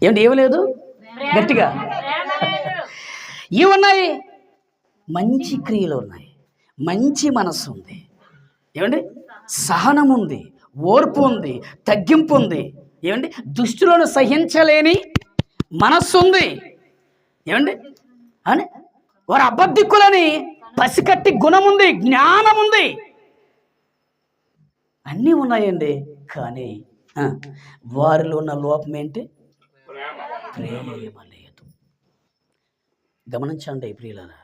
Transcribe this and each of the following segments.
ఏమిటి? ఏమి లేదు, గట్టిగా ఇవి ఉన్నాయి. మంచి క్రియలు ఉన్నాయి, మంచి మనస్సు ఉంది, ఏమండి? సహనం ఉంది, ఓర్పు ఉంది, తగ్గింపు ఉంది, ఏమండి? దుష్టులను సహించలేని మనస్సు ఉంది, ఏమండి? అని వారు అబద్ధికులని పసికట్టి గుణం ఉంది, జ్ఞానం ఉంది, అన్నీ ఉన్నాయండి. కానీ వారిలో ఉన్న లోపం ఏంటి? ప్రేమ లేదు. గమనించండి ప్రియులారా,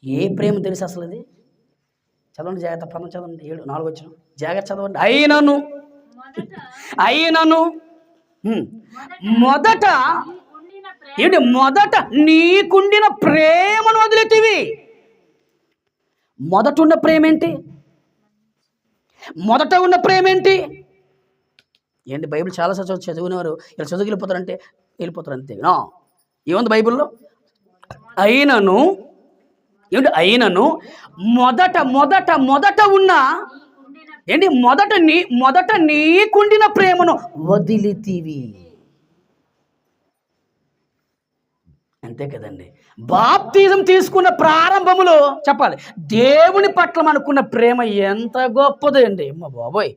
ఏ ప్రేమ తెలుసు అసలు? అది చదవండి, జాగ్రత్త. ప్రథమ చదవండి, 4 వచ్చిన జాగ్రత్త చదవండి. అయినను మొదట ఏంటి? మొదట నీకుండిన ప్రేమను వదిలేతివి. మొదట ఉన్న ప్రేమ ఏంటి? మొదట ఉన్న ప్రేమ ఏంటి? ఏంటి? బైబిల్ చాలాసార్లు చదివినవారు ఇలా చదువుకు వెళ్ళిపోతారంటే వెళ్ళిపోతారు అంతే. ఏముంది బైబిల్లో? అయినను ఏమిటి? అయినను మొదట మొదట మొదట ఉన్న ఏంటి? మొదట నీకుండిన ప్రేమను వదిలితివి. అంతే కదండి. బాప్తిజం తీసుకున్న ప్రారంభములో చెప్పాలి, దేవుని పట్ల మనకున్న ప్రేమ ఎంత గొప్పదో అండి. అమ్మ బాబోయ్,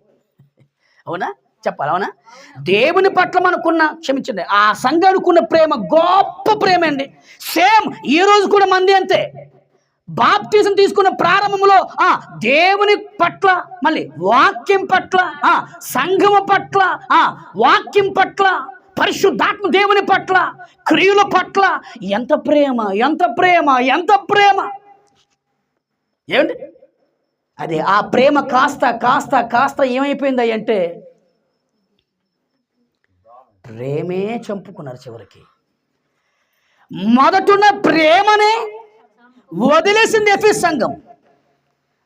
అవునా? చెప్పాలి, అవునా? దేవుని పట్ల మనకున్న, క్షమించండి, ఆ సంఘానికున్న ప్రేమ గొప్ప ప్రేమ అండి. సేమ్ ఈ రోజు కూడా మంది అంతే. బాప్తిజం తీసుకున్న ప్రారంభంలో దేవుని పట్ల, మళ్ళీ వాక్యం పట్ల, సంఘము పట్ల, వాక్యం పట్ల, పరిశుద్ధాత్మ దేవుని పట్ల, క్రియల పట్ల ఎంత ప్రేమ, ఎంత ప్రేమ, ఎంత ప్రేమ! ఏమండి? అదే ఆ ప్రేమ కాస్త కాస్త కాస్త ఏమైపోయింది అంటే ప్రేమే చంపుకున్నారు చివరికి. మొదటున్న ప్రేమనే వదిలేసింది ఎఫెసు సంఘం.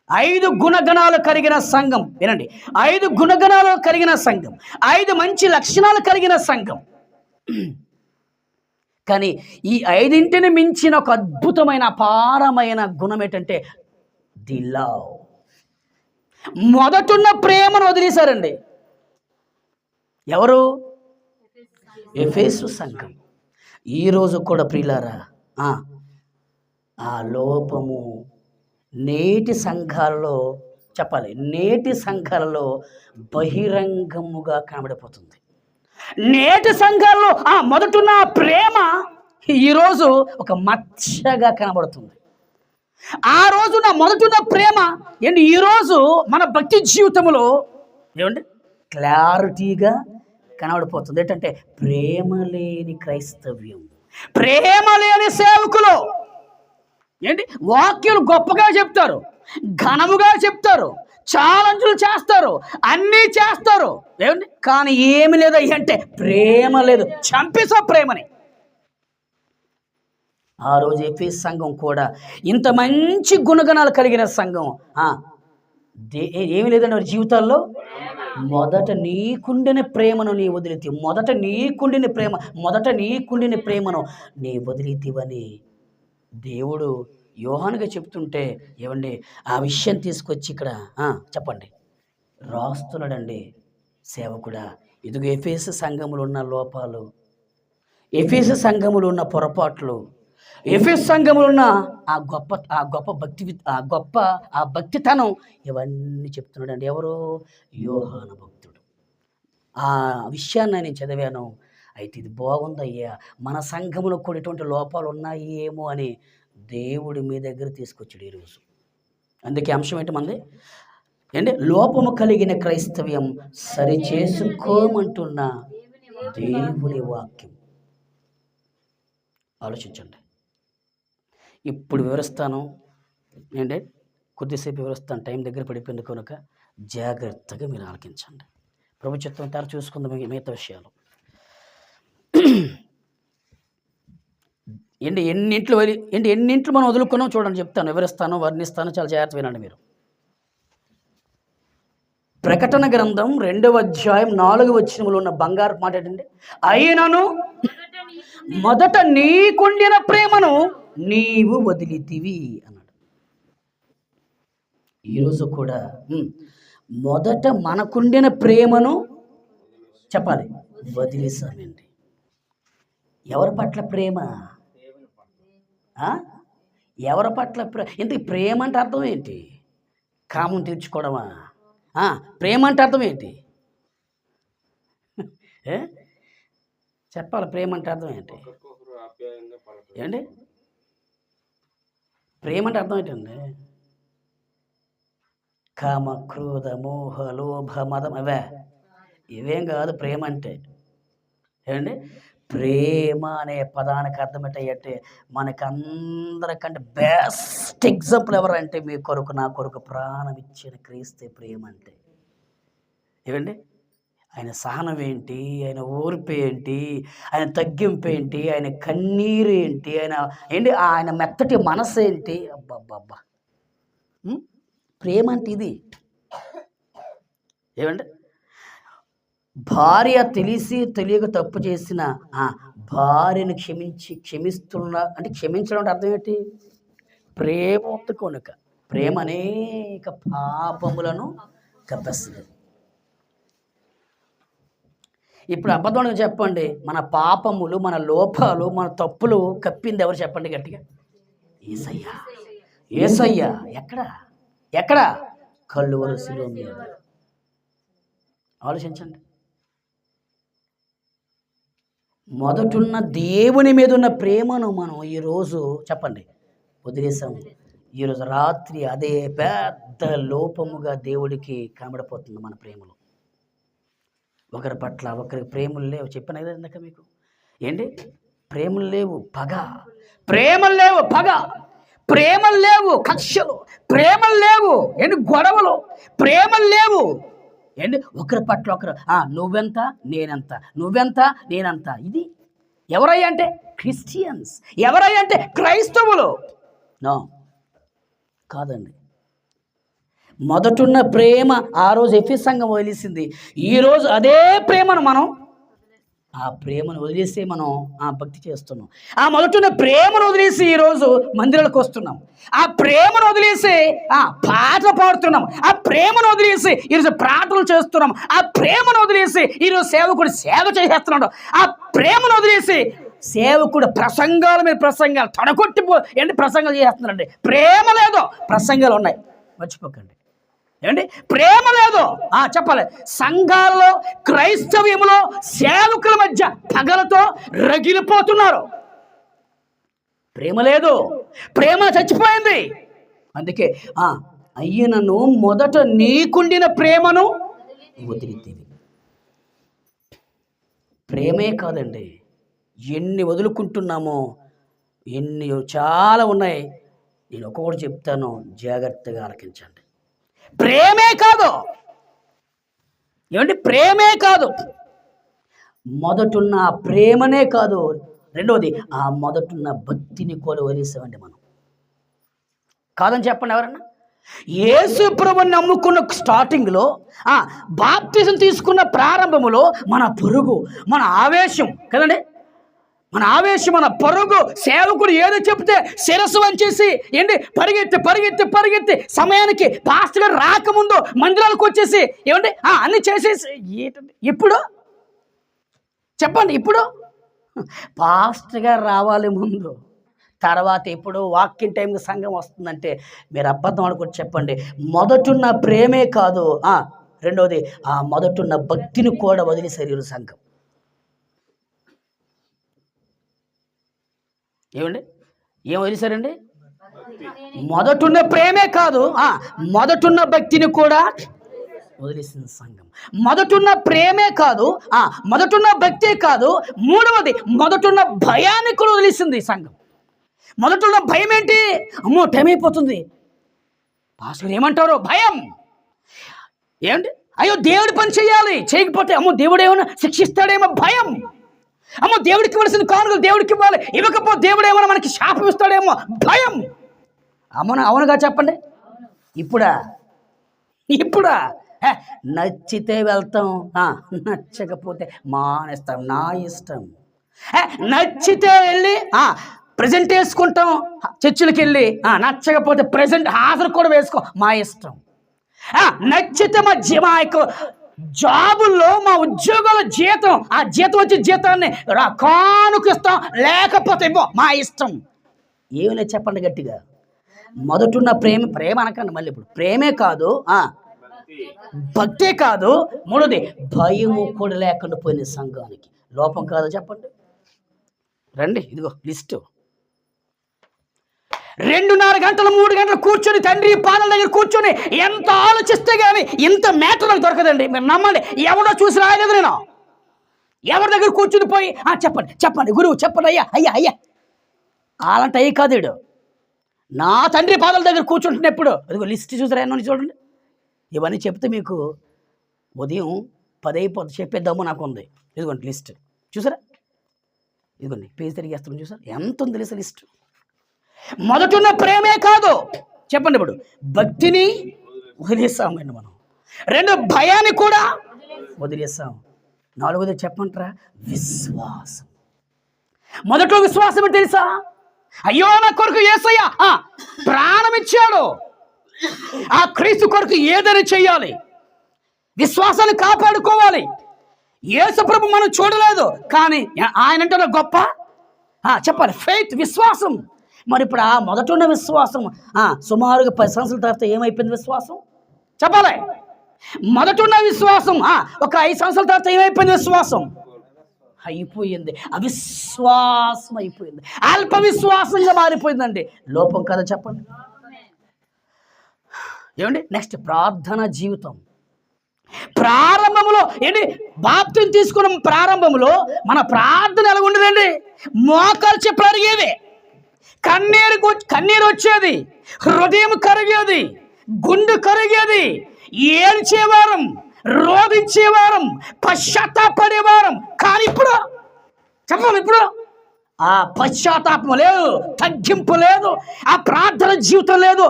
5 గుణగణాలు కలిగిన సంఘం. వినండి, 5 గుణగణాలు కలిగిన సంఘం, 5 మంచి లక్షణాలు కలిగిన సంఘం. కానీ ఈ 5ంటిని మించిన ఒక అద్భుతమైన అపారమైన గుణం ఏంటంటే ది లవ్. మొదటున్న ప్రేమను వదిలేశారండి. ఎవరు? ఎఫెసు సంఘం. ఈరోజు కూడా ప్రియులారా, ఆ లోపము నేటి సంఘాలలో, చెప్పాలి, నేటి సంఘాలలో బహిరంగముగా కనబడిపోతుంది. నేటి సంఘాల్లో మొదటున్న ప్రేమ ఈరోజు ఒక మచ్చగా కనబడుతుంది. ఆ రోజున మొదటున్న ప్రేమ ఏంటి ఈరోజు మన భక్తి జీవితంలో ఏమండి క్లారిటీగా కనబడిపోతుంది. ఏంటంటే ప్రేమ లేని క్రైస్తవ్యం, ప్రేమ లేని సేవకులు. ఏంటి? వాక్యాలు గొప్పగా చెప్తారు, ఘనముగా చెప్తారు, ఛాలెంజ్లు చేస్తారు, అన్నీ చేస్తారు, ఏమండి? కానీ ఏమి లేదు అంటే ప్రేమ లేదు. చంపేసా ప్రేమని. ఆ రోజు ఎఫెసు సంఘం కూడా ఇంత మంచి గుణగణాలు కలిగిన సంఘం, ఏమి లేదండి వారి జీవితాల్లో. మొదట నీకుండిన ప్రేమను నీ వదిలితి, మొదట నీకుండిన ప్రేమ, మొదట నీకుండిన ప్రేమను నీ వదిలితివని దేవుడు యోహానుగా చెప్తుంటే, ఏమండి ఆ విషయం తీసుకొచ్చి ఇక్కడ చెప్పండి రాస్తున్నాడండి సేవకుడా. ఇదిగో ఎఫెసు సంఘములో ఉన్న లోపాలు, ఎఫెసు సంఘములో ఉన్న పొరపాట్లు, ఎఫెసు సంఘములో ఉన్న ఆ గొప్ప భక్తితనం, ఇవన్నీ చెప్తున్నాడండి. ఎవరు? యోహాను భక్తుడు. ఆ విషయాన్ని నేను చదివాను. అయితే ఇది బాగుందయ్యా, మన సంఘములో కూడా ఇటువంటి లోపాలు ఉన్నాయి ఏమో అని దేవుడి మీ దగ్గర తీసుకొచ్చాడు ఈరోజు. అందుకే అంశం ఏంటి మంది? ఏంటి? లోపము కలిగిన క్రైస్తవ్యం సరి చేసుకోమంటున్న దేవుని వాక్యం. ఆలోచించండి. ఇప్పుడు వివరిస్తాను, ఏంటంటే కొద్దిసేపు వివరిస్తాను, టైం దగ్గర పడిపోయింది కనుక జాగ్రత్తగా మీరు ఆలకించండి. ప్రభు చిత్తం తయారు చూసుకుందాం మిగతా విషయాలు. ఎన్నింట్లు మనం వదులుకున్నాం చూడండి, చెప్తాను, వివరిస్తాను, వర్ణిస్తాను, చాలా జాగ్రత్త వినండి మీరు. ప్రకటన గ్రంథం 2వ అధ్యాయం 4వ వచనంలో ఉన్న బంగారు మాట ఏంటంటే, అయినను మొదట నీకుండిన ప్రేమను నీవు వదిలితివి అన్నాడు. ఈరోజు కూడా మొదట మనకుండిన ప్రేమను చెప్పాలి వదిలేసామండి. ఎవరి పట్ల ప్రేమ? ఆ? ఎవరి పట్ల ఇంతకీ ప్రేమ అంటే అర్థం ఏంటి? కామం తీర్చుకోవడమా? ప్రేమ అంటే అర్థం ఏంటి? ఏ చెప్పాలి, ప్రేమ అంటే అర్థం ఏంటి? ఏంటి ప్రేమ అంటే అర్థం ఏంటండి? కామ, క్రోధ, మోహ, లోభ, మదం అవే ఇవేం కాదు ప్రేమ అంటే. ఏమండి, ప్రేమ అనే పదానికి అర్థం ఏంటంటే మనకందరికంటే బెస్ట్ ఎగ్జాంపుల్ ఎవరంటే మీ కొరకు నా కొరకు ప్రాణం ఇచ్చిన క్రీస్తే ప్రేమ అంటే. ఏమండి, ఆయన సహనం ఏంటి, ఆయన ఓర్పు ఏంటి, ఆయన తగ్గింపు ఏంటి, ఆయన కన్నీరు ఏంటి, ఆయన మెత్తటి మనసు ఏంటి, అబ్బబ్బబ్బా! ప్రేమ అంటే ఇది. ఏమండి, భార్య తెలిసి తెలియక తప్పు చేసిన భార్యను క్షమిస్తున్నా అంటే క్షమించడం అంటే అర్థం ఏంటి? ప్రేమ ఉంది కనుక. ప్రేమ అనేక పాపములను కప్పేస్తుంది. ఇప్పుడు అబద్ధం చెప్పండి, మన పాపములు, మన లోపాలు, మన తప్పులు కప్పింది ఎవరు చెప్పండి గట్టిగా? యేసయ్య. యేసయ్య ఎక్కడ? కల్వరి శిలువ మీద. ఆలోచించండి. మొదటున్న దేవుని మీద ఉన్న ప్రేమను మనం ఈరోజు చెప్పండి వదిలేసాము. ఈరోజు రాత్రి అదే పెద్ద లోపముగా దేవుడికి కనబడిపోతుంది మన ప్రేమలో. ఒకరి పట్ల ఒకరికి ప్రేమలు లేవు. చెప్పాను కదా ఇందాక మీకు. ఏంటి? ప్రేమలు లేవు, పగ. ప్రేమలు లేవు, పగ. ప్రేమలు లేవు, కక్షలు. ప్రేమలు లేవు, ఏంటి, గొడవలు. ప్రేమలు లేవు, ఏంటి, ఒకరి పట్ల ఒకరు నువ్వెంత నేనెంత, నువ్వెంత నేనంత. ఇది ఎవరయ్యా అంటే క్రిస్టియన్స్. ఎవరయ్యా అంటే క్రైస్తవులు. నో, కాదండి. మొదటున్న ప్రేమ ఆ రోజు ఎఫెసు సంఘం వదిలేసింది. ఈరోజు అదే ప్రేమను మనం ఆ ప్రేమను వదిలేసి మనం భక్తి చేస్తున్నాం. ఆ మొదటున్న ప్రేమను వదిలేసి ఈరోజు మందిరాలకు వస్తున్నాం. ఆ ప్రేమను వదిలేసి పాటలు పాడుతున్నాం. ఆ ప్రేమను వదిలేసి ఈరోజు ప్రార్థనలు చేస్తున్నాం. ఆ ప్రేమను వదిలేసి ఈరోజు సేవకుడు సేవ చేసేస్తున్నాడు. ఆ ప్రేమను వదిలేసి సేవకుడు ప్రసంగాల మీద ప్రసంగాలు ఏంటి ప్రసంగాలు చేస్తున్నారండి. ప్రేమ లేదు, ప్రసంగాలు ఉన్నాయి, మర్చిపోకండి. ఏమండి, ప్రేమ లేదు. చెప్పాలి, సంఘాలలో క్రైస్తవ్యంలో సేవకుల మధ్య పగలతో రగిలిపోతున్నారు. ప్రేమ లేదు, ప్రేమ చచ్చిపోయింది. అందుకే అయ్యనను మొదట నీకుండిన ప్రేమను వదిలితేవి. ప్రేమే కాదండి, ఎన్ని వదులుకుంటున్నామో ఎన్ని చాలా ఉన్నాయి. నేను ఒక్కొక్కటి చెప్తాను, జాగ్రత్తగా ఆలకించండి. ప్రేమే కాదు, ఏమంటే ప్రేమే కాదు, మొదటున్న ప్రేమనే కాదు, రెండవది మొదటున్న భక్తిని కూడా వదిలేసామండి మనం. కాదని చెప్పండి ఎవరన్నా. యేసు ప్రభువుని నమ్ముకున్న స్టార్టింగ్లో బాప్తిజం తీసుకున్న ప్రారంభములో మన పరుగు, మన ఆవేశం కదండి, మన ఆవేశం, మన పరుగు, సేవకుడు ఏదో చెప్తే శిరస్సు వంచేసి పరిగెత్తి సమయానికి పాస్టర్ గారు రాకముందు మందిరాలకు వచ్చేసి అన్ని చేసేసి ఇప్పుడు చెప్పండి. ఇప్పుడు పాస్టర్ గారు రావాలి ముందు, తర్వాత ఇప్పుడు వాకింగ్ టైంకి సంఘం వస్తుందంటే మీరు అబద్ధం అనుకుంటే చెప్పండి. మొదటున్న ప్రేమే కాదు, రెండవది మొదటున్న భక్తిని కూడా వదిలేసారు ఈ సంఘం. ఏమండి, ఏం వదిలేశారండి? మొదటున్న ప్రేమే కాదు, మొదటున్న భక్తిని కూడా వదిలేసిన సంఘం. మొదటున్న ప్రేమే కాదు, మొదటున్న భక్తే కాదు, మూడవది మొదటున్న భయాన్ని కూడా వదిలేసింది సంఘం. మొదటున్న భయం ఏంటి? అమ్మో టైం అయిపోతుంది, పాస్టర్ ఏమంటారో భయం. ఏమండి, అయ్యో దేవుడి పని చేయాలి, చేయకపోతే అమ్మో దేవుడు ఏమైనా శిక్షిస్తాడేమో భయం. అమ్మో దేవుడికి ఇవ్వాల్సిన కానుకలు దేవుడికి ఇవ్వాలి, ఇవ్వకపోతే దేవుడు ఏమైనా మనకి శాపం ఇస్తాడేమో భయం. అవునుగా చెప్పండి. ఇప్పుడా నచ్చితే వెళ్తాం, నచ్చకపోతే మానేస్తాం, నా ఇష్టం. నచ్చితే వెళ్ళి ప్రజెంట్ వేసుకుంటాం చర్చిలకు వెళ్ళి, నచ్చకపోతే ప్రజెంట్ హాజరు కూడా వేసుకో, మా ఇష్టం. నచ్చితే మా యొక్క జాబుల్లో మా ఉద్యోగాల జీతం, ఆ జీతం వచ్చే జీతాన్ని కానుక ఇస్తాం, లేకపోతే ఇవ్వం, మా ఇష్టం. ఏమి లేదు చెప్పండి గట్టిగా. మొదటున్న ప్రేమ అనకండి. మళ్ళీ ఇప్పుడు ప్రేమే కాదు, భక్తే కాదు, మూడోది భయము కూడా లేకుండా పోయిన సంఘానికి లోపం కాదు చెప్పండి. రండి, ఇదిగో లిస్టు. 2:30 గంటలు 3 గంటలు కూర్చొని తండ్రి పాదాల దగ్గర కూర్చొని ఎంత ఆలోచిస్తే కానీ ఇంత మ్యాటర్ నాకు దొరకదండి. మీరు నమ్మండి, ఎవడో చూసి రాయలేదు నేను. ఎవరి దగ్గర కూర్చుని పోయి చెప్పండి గురువు చెప్పండి, అయ్యా అలాంటి అయ్యి కాదు వీడు. నా తండ్రి పాదాల దగ్గర కూర్చుంటున్నప్పుడు అదిగో లిస్ట్ చూసారా ఎన్నో చూడండి. ఇవన్నీ చెప్తే మీకు ఉదయం 10 అయిపోతుంది, చెప్పేద్దాము నాకు ఉంది. ఇదిగోండి లిస్ట్ చూసారా, ఇదిగోండి పేజ్ తిరిగేస్తాను చూసారా, ఎంత ఉంది లిస్ట్. మొదటున్న ప్రేమే కాదు చెప్పండి, ఇప్పుడు భక్తిని వదిలేస్తామండి మనం. 2 భయాన్ని కూడా వదిలేస్తాం. 4వది చెప్పంటారా, విశ్వాసం. మొదట్లో విశ్వాసం అంటే తెలుసా? అయ్యో నా కొరకు యేసయ్య ప్రాణం ఇచ్చాడు, ఆ క్రీస్తు కొరకు ఏదైనా చెయ్యాలి, విశ్వాసాన్ని కాపాడుకోవాలి. యేసు ప్రభు మనం చూడలేదు కానీ ఆయన అంటే గొప్ప చెప్పాలి, ఫెయిత్, విశ్వాసం. మరి ఇప్పుడు ఆ మొదటున్న విశ్వాసం సుమారుగా 10 సంవత్సరాల తర్వాత ఏమైపోయింది విశ్వాసం చెప్పాలి. మొదటున్న విశ్వాసం ఒక 5 సంవత్సరాల తర్వాత ఏమైపోయింది విశ్వాసం? అయిపోయింది, అవిశ్వాసం అయిపోయింది, అల్ప విశ్వాసంగా మారిపోయిందండి. లోపం కదా చెప్పండి. ఏమండి నెక్స్ట్ ప్రార్థన జీవితం. ప్రారంభంలో ఏంటి, బాప్తిని తీసుకున్న ప్రారంభంలో మన ప్రార్థన ఎలా ఉండదండి? మోకాలు చెప్పులు అరిగేవి, కన్నీరు వచ్చేది, హృదయం కరిగేది, గుండె కరిగేది, ఏడ్చేవారం, రోధించేవారం, పశ్చాత్తాపడేవారం. కానీ ఇప్పుడు చెప్పాలి, ఇప్పుడు ఆ పశ్చాత్తాపం లేదు, తగ్గింపు లేదు, ఆ ప్రార్థన జీవితం లేదు.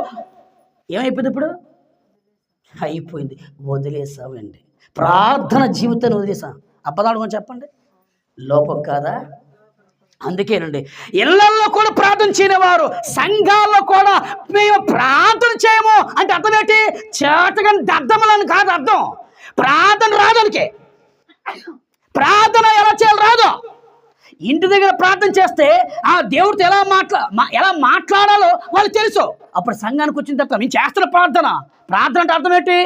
ఏమైపోయింది ఇప్పుడు? అయిపోయింది, వదిలేసామండి. ప్రార్థన జీవితాన్ని వదిలేసాం. అప్పదాడు చెప్పండి, లోపం కాదా? అందుకేనండి ఇళ్లల్లో కూడా ప్రార్థన చేయనివారు, సంఘాల్లో కూడా మేము ప్రార్థన చేయము అంటే అర్థం ఏంటి? చేతగాని దద్దమలని కాదు అర్థం. ప్రార్థన రాదానికి, ప్రార్థన ఎలా చేయాలి రాదు. ఇంటి దగ్గర ప్రార్థన చేస్తే ఆ దేవుడితో ఎలా మాట్లాడాలో వాళ్ళు తెలుసు. అప్పుడు సంఘానికి వచ్చిన తర్వాత నేను చేస్తున్న ప్రార్థన అంటే అర్థం ఏంటి?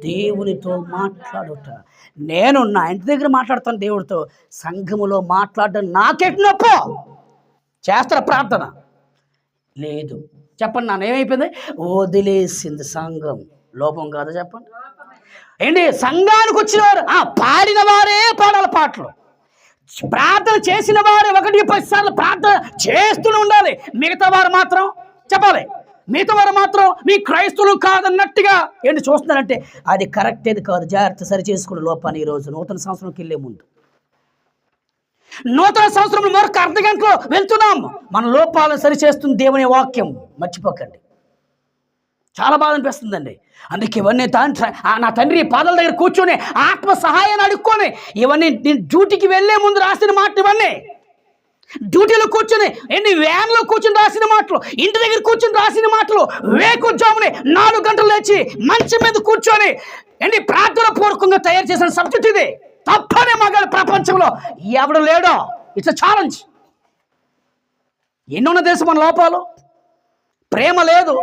దేవునితో మాట్లాడుట. నేను నా ఇంటి దగ్గర మాట్లాడతాను దేవుడితో, సంఘములో మాట్లాడడం నాకెట్టినప్పు చేస్తున్న ప్రార్థన లేదు చెప్పండి. నన్ను ఏమైపోయింది? వదిలేసింది సంఘం. లోపం కాదు చెప్పండి. ఏంటి, సంఘానికి వచ్చిన వారు పాడిన వారే పాడాలి పాటలు, ప్రార్థన చేసిన వారే 1-10 సార్లు ప్రార్థన చేస్తూనే ఉండాలి. మిగతా వారు మాత్రం చెప్పాలి, మిగతా వారు మాత్రం మీ క్రైస్తవులు కాదన్నట్టుగా ఏంటి చూస్తున్నారంటే అది కరెక్ట్, ఏది కాదు. జాగ్రత్త సరి చేసుకునే లోపాన్ని ఈరోజు నూతన సంవత్సరంకి వెళ్ళే ముందు, నూతన సంవత్సరంలో మరొక అర్ధ గంటలో వెళ్తున్నాం. మన లోపాలను సరి చేస్తుంది దేవుని వాక్యం, మర్చిపోకండి. చాలా బాధ అనిపిస్తుందండి. అందుకే ఇవన్నీ నా తండ్రి పాదాల దగ్గర కూర్చొని ఆత్మ సహాయాన్ని అడుక్కొని ఇవన్నీ నేను డ్యూటీకి వెళ్ళే ముందు రాసిన మాటలు, ఇవన్నీ డ్యూటీలో కూర్చొని వ్యాన్లో కూర్చొని రాసిన మాటలు, ఇంటి దగ్గర కూర్చొని రాసిన మాటలు, వేకుజాముని 4 గంటలు లేచి మంచం మీద కూర్చొని ప్రార్థన పూర్వకంగా తయారు చేసిన సబ్జెక్ట్ ఇది. తప్పనే మగాడు ప్రపంచంలో ఎవడు లేడో. It's a challenge. ఎన్నున్న దేశం మన లోపాలు, ప్రేమ లేదు,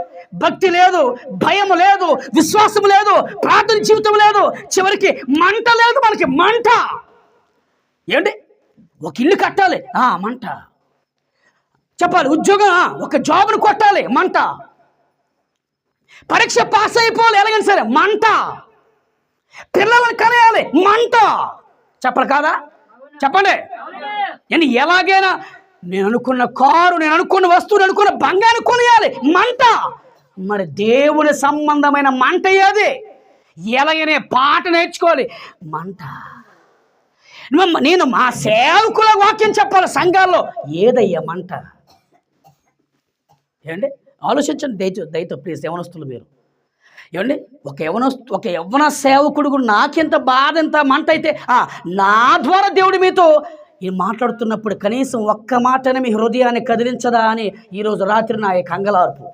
భక్తి లేదు, భయం లేదు, విశ్వాసం లేదు, ప్రార్థన జీవితం లేదు, చివరికి మంట లేదు. మనకి మంట ఏంటి? ఒక ఇల్లు కట్టాలి, మంట. చెప్పాలి, ఉద్యోగం, ఒక జాబ్ను కొట్టాలి, మంట. పరీక్ష పాస్ అయిపోవాలి ఎలాగైనా సరే, మంట. పిల్లలను కనేయాలి, మంట. చెప్పాలి కాదా? చెప్పండి. ఎలాగైనా నేను అనుకున్న కారు, నేను అనుకున్న వస్తువు, నేను అనుకున్న బంగారు కొనియాలి, మంట. మరి దేవుని సంబంధమైన మంట ఏది? ఎలాగనే పాట నేర్చుకోవాలి, మంట. నేను మా సేవకుల వాక్యం చెప్పాలి సంఘాల్లో, ఏదయ్యా మంట? ఏమండి ఆలోచించండి దయతో ప్లీజ్ యవనస్తులు మీరు. ఏమండి ఒక యవ్వన సేవకుడు కూడా నాకెంత బాధ, ఎంత మంట అయితే నా ద్వారా దేవుడి మీతో ఈ మాట్లాడుతున్నప్పుడు కనీసం ఒక్క మాటనే మీ హృదయాన్ని కదిలించదా అని ఈరోజు రాత్రి నా కంగలార్పు.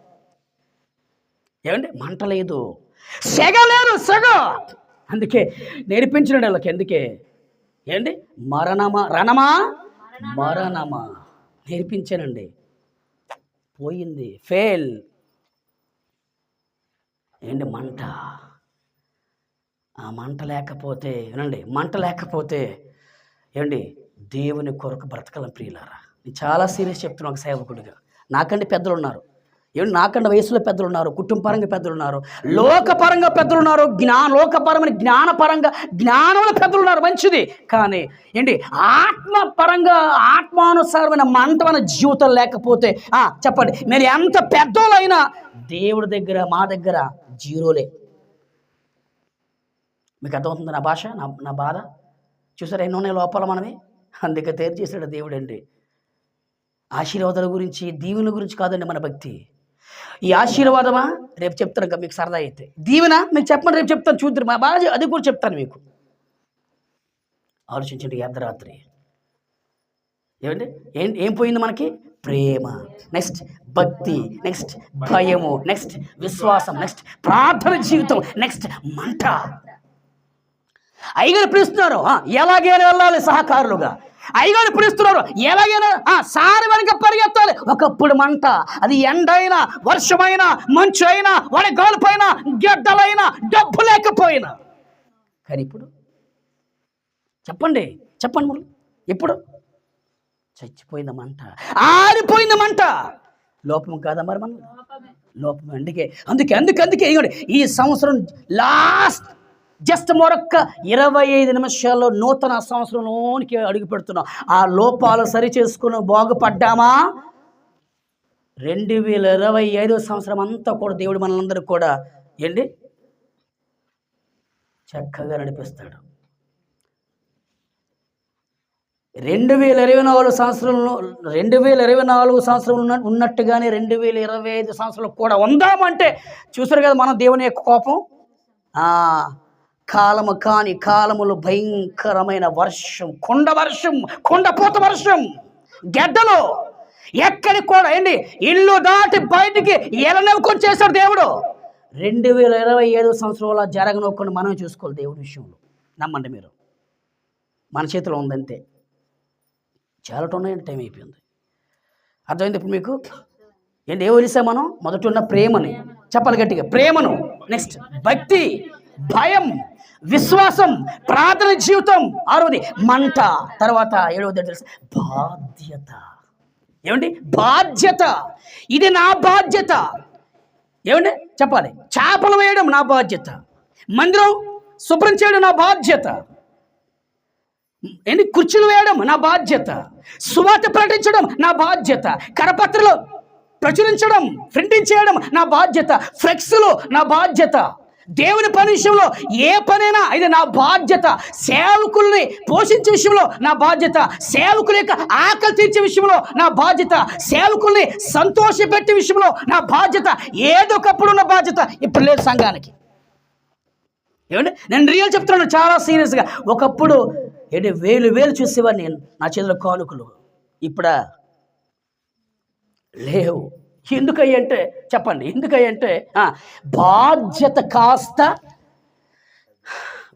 ఏమండి మంట లేదు, సెగ లేదు, సెగ అందుకే నేర్పించినాడు వాళ్ళకి. ఎందుకే ఏంటి రణమా మరణమా నేర్పించానండి. పోయింది, ఫెయిల్. ఏంటి మంట, ఆ మంట లేకపోతే వినండి, మంట లేకపోతే ఏమండి దేవుని కొరకు బ్రతకలం ప్రియులారా. నేను చాలా సీరియస్ చెప్తున్నాను ఒక సేవకుడిగా. నాకంటే పెద్దలు ఉన్నారు, ఏమండి నాకంటే వయసులో పెద్దలు ఉన్నారు, కుటుంబపరంగా పెద్దలు ఉన్నారు, లోకపరంగా పెద్దలు ఉన్నారు, లోకపరమైన జ్ఞానపరంగా జ్ఞానంలో పెద్దలు ఉన్నారు, మంచిది. కానీ ఏంటి ఆత్మపరంగా ఆత్మానుసారమైన మంటమైన జీవితం లేకపోతే చెప్పండి, మీరు ఎంత పెద్దోళ్ళైనా దేవుడి దగ్గర మా దగ్గర జీరోలే. మీకు అర్థమవుతుంది నా భాష, నా బాధ? చూసారా ఎన్నో ఉన్నాయి లోపల మనమే. అందుకే తయారు చేశాడు దేవుడు అండి. ఆశీర్వాదాల గురించి దీవెన గురించి కాదండి మన భక్తి. ఈ ఆశీర్వాదమా రేపు చెప్తాను, ఇంకా మీకు సరదా అయితే. దీవెన మీకు చెప్పండి, రేపు చెప్తాను, చూద్దరు మా బాగా, అది కూడా చెప్తాను మీకు. ఆలోచించండి. అర్ధరాత్రి ఏమండి ఏం పోయింది మనకి? ప్రేమ, నెక్స్ట్ భక్తి, నెక్స్ట్ భయము, నెక్స్ట్ విశ్వాసం, నెక్స్ట్ ప్రార్థన జీవితం, నెక్స్ట్ మంట. అయ్యగారు పిలుస్తున్నారు, ఎలాగైనా వెళ్ళాలి సహకారులుగా. అయ్యగారు పిలుస్తున్నారు, ఎలాగైనా సారి వెనక పరిగెత్తాలి. ఒకప్పుడు మంట, అది ఎండైనా, వర్షమైనా, మంచు అయినా, వడగాలుపైన, గడ్డలైనా, డబ్బు లేకపోయినా. కానీ ఇప్పుడు చెప్పండి మరి, ఇప్పుడు చచ్చిపోయింది మంట, ఆరిపోయింది మంట. లోపం కాదా మరి మనం? లోపం. అందుకే ఈ సంవత్సరం లాస్ట్ జస్ట్ మరొక్క 25 నిమిషాల్లో నూతన సంవత్సరంలోనికి అడుగు పెడుతున్నాం. ఆ లోపాలు సరి చేసుకుని బాగుపడ్డామా? 2025 సంవత్సరం అంతా కూడా దేవుడు మనందరూ కూడా ఏంటి చక్కగా నడిపిస్తాడు. 2024 సంవత్సరంలో ఉన్నట్టుగానే 2025 సంవత్సరంలో కూడా ఉందామంటే చూసారు కదా మనం దేవుని యొక్క కోపం. కాలము కాని కాలములు భయంకరమైన వర్షం, కొండపోత వర్షం, గడ్డలు ఎక్కడికి కూడా ఏంటి ఇల్లు దాటి బయటికి ఎలనవ్వుకొని చేశాడు దేవుడు. 2025 సంవత్సరంలో జరగనొక్కని మనం చూసుకోవాలి దేవుడి విషయంలో. నమ్మండి మీరు, మన చేతిలో ఉందంతే. చాలా ఉన్నాయండి, టైం అయిపోయింది. అర్థమైంది ఇప్పుడు మీకు? ఏంటి ఏం వదిలేసాం మనం? మొదట ఉన్న ప్రేమని చెప్పాలి గట్టిగా, ప్రేమను, నెక్స్ట్ భక్తి, భయం, విశ్వాసం, ప్రార్థన జీవితం, 6వది మంట, తర్వాత 7వది తెలుసు బాధ్యత. ఏమండి బాధ్యత, ఇది నా బాధ్యత. ఏమండి చెప్పాలి, చేపలు వేయడం నా బాధ్యత, మందిరం శుభ్రం చేయడం నా బాధ్యత, ఏంటి కుర్చీలు వేయడం నా బాధ్యత, సువార్త ప్రకటించడం నా బాధ్యత, కరపత్రలు ప్రచురించడం, ప్రింటింగ్ చేయడం నా బాధ్యత, ఫ్లెక్స్లు నా బాధ్యత, దేవుని పని విషయంలో ఏ పనైనా ఇది నా బాధ్యత, సేవకుల్ని పోషించే విషయంలో నా బాధ్యత, సేవకుల యొక్క ఆకలి తీర్చే విషయంలో నా బాధ్యత, సేవకుల్ని సంతోషపెట్టే విషయంలో నా బాధ్యత. ఏదో ఒకప్పుడు ఉన్న బాధ్యత ఇప్పుడు లేదు సంఘానికి. ఏమంటే నేను రియల్ చెప్తున్నాను చాలా సీరియస్గా. ఒకప్పుడు ఏంటి వేలు చూసేవాడిని నా చేతిలో కానుకలు, ఇప్పుడా లేవు. ఎందుకయ్యంటే చెప్పండి, ఎందుకయ్యంటే బాధ్యత కాస్త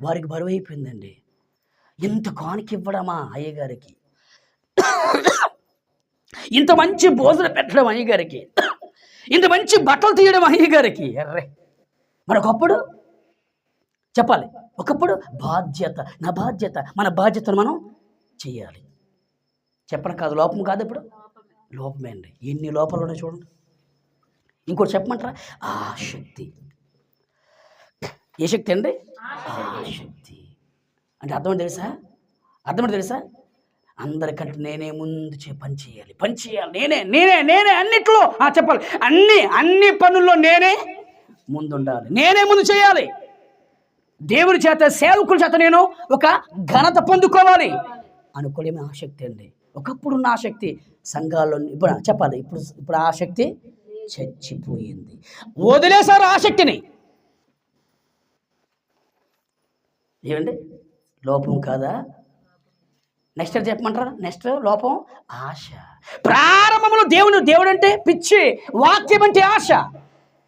వారికి బరువు అయిపోయిందండి. ఇంత కానుక ఇవ్వడమా అయ్యగారికి, ఇంత మంచి భోజనం పెట్టడం అయ్యగారికి, ఇంత మంచి బట్టలు తీయడం అయ్యగారికి. ఎర్రే మరొకప్పుడు చెప్పాలి, ఒకప్పుడు బాధ్యత, నా బాధ్యత, మన బాధ్యతను మనం చెయ్యాలి. చెప్పడం కాదు, లోపం కాదు, ఇప్పుడు లోపమే అండి. ఎన్ని లోపాలు ఉన్నాయి చూడండి. ఇంకోటి చెప్పమంటారా? ఆసక్తి. ఏ శక్తి అండి? ఆసక్తి అంటే అర్థం తెలుసా? అందరికంటే నేనే ముందు పని చేయాలి, నేనే అన్నిట్లో చెప్పాలి, అన్ని పనుల్లో నేనే ముందుండాలి, నేనే ముందు చేయాలి. దేవుడి చేత, సేవకుల చేత నేను ఒక ఘనత పొందుకోవాలి అనుకోవడమే ఆసక్తి అండి. ఒకప్పుడున్న ఆసక్తి సంఘాల్లో ఇప్పుడు చెప్పాలి, ఇప్పుడు ఆసక్తి చచ్చిపోయింది. వదిలేశారు ఆసక్తిని. ఏమండి లోపం కాదా? నెక్స్ట్ చెప్పమంటారా? నెక్స్ట్ లోపం ఆశ. ప్రారంభంలో దేవుడు అంటే పిచ్చి, వాక్యం అంటే ఆశ.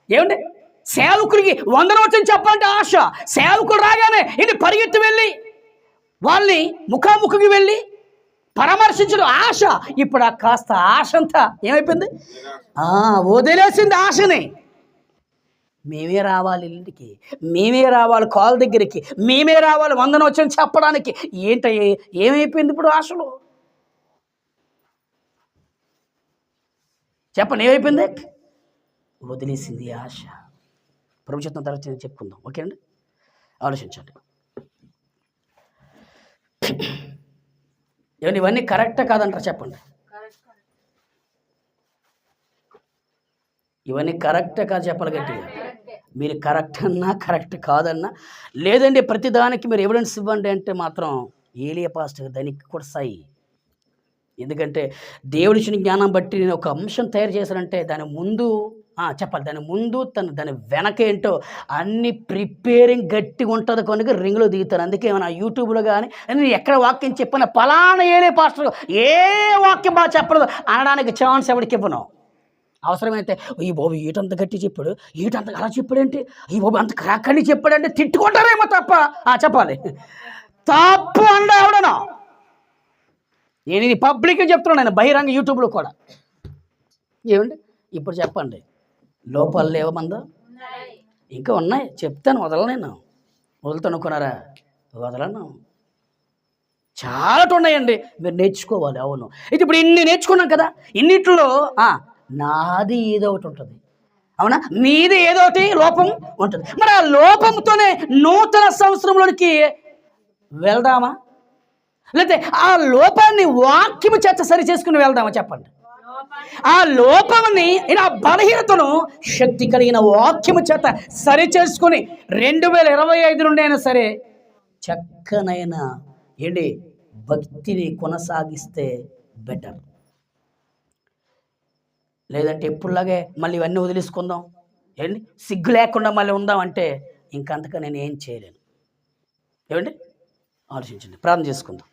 ఏమండి సేవకుడికి వందనవచనం చెప్పాలంటే ఆశ. సేవకుడు రాగానే ఇది పరిగెత్తి వెళ్ళి వాళ్ళని ముఖాముఖికి వెళ్ళి పరామర్శించడం ఆశ. ఇప్పుడు ఆ కాస్త ఆశ అంతా ఏమైపోయింది? వదిలేసింది ఆశని. మేమే రావాలి ఇంటికి, మేమే రావాలి కాల్ దగ్గరికి, మేమే రావాలి వందనవచనం చెప్పడానికి. ఏమైపోయింది ఇప్పుడు ఆశలు? చెప్పండి, ఏమైపోయింది? వదిలేసింది ఆశ. ప్రభు చిత్తం తర్వాత చెప్పుకుందాం, ఓకే అండి? ఆలోచించండి. ఏమండి ఇవన్నీ కరెక్టా కాదంటారా? చెప్పండి, ఇవన్నీ కరెక్టా కాదు? చెప్పాలి గట్టిగా. మీరు కరెక్ట్ అన్నా కరెక్ట్ కాదన్నా లేదండి ప్రతిదానికి మీరు ఎవిడెన్స్ ఇవ్వండి అంటే మాత్రం ఏలియా పాస్టర్ దానికి కూడా సై. ఎందుకంటే దేవుడిచ్చిన జ్ఞానం బట్టి నేను ఒక అంశం తయారు చేశానంటే దాని ముందు చెప్పాలి, దాని ముందు దాని వెనక ఏంటో అన్ని ప్రిపేరింగ్ గట్టిగా ఉంటుంది కనుక రింగ్లో దిగుతాను. అందుకే ఏమైనా యూట్యూబ్లో కానీ నేను ఎక్కడ వాక్యం చెప్పిన పలానా ఏలే పాస్టర్ ఏ వాక్యం బాగా చెప్పలేదు అనడానికి ఛాన్స్ ఎవరికి ఇవ్వను. అవసరమైతే ఈ బాబు ఈటంత గట్టి చెప్పాడు, ఈటంత అలా చెప్పాడంటే, ఈ బాబు అంత కరాక్కని చెప్పాడంటే తిట్టుకుంటారేమో తప్ప చెప్పాలి తప్పు అండ ఎవడనో. నేను ఇది పబ్లిక్గా చెప్తున్నాను, నేను బహిరంగ యూట్యూబ్లో కూడా. ఏమండి ఇప్పుడు చెప్పండి, లోపాలు లేవమందా? ఇంకా ఉన్నాయి, చెప్తాను, వదలనేను. వదులుతనుకున్నారా? వదలను. చాలా ఉన్నాయండి, మీరు నేర్చుకోవాలి. అవును, ఇది ఇప్పుడు ఇన్ని నేర్చుకున్నాం కదా, ఇన్నిట్లో నాది ఏదో ఒకటి ఉంటుంది, అవునా? మీది ఏదో ఒకటి లోపం ఉంటుంది. మరి ఆ లోపంతోనే నూతన సంవత్సరంలోనికి వెళ్దామా, లేకపోతే ఆ లోపాన్ని వాక్యము చేత సరి చేసుకుని వెళ్దామా? చెప్పండి. ఆ లోపంని ఆ బలహీనతను శక్తి కలిగిన వాక్యము చేత సరి చేసుకుని 2025 నుండి అయినా సరే చక్కనైన భక్తిని కొనసాగిస్తే బెటర్. లేదంటే ఎప్పుడులాగే మళ్ళీ ఇవన్నీ వదిలేసుకుందాం, సిగ్గు లేకుండా మళ్ళీ ఉందాం అంటే ఇంకంతగా నేను ఏం చేయలేను. ఏమండి ఆలోచించండి, ప్రార్థన చేసుకుందాం.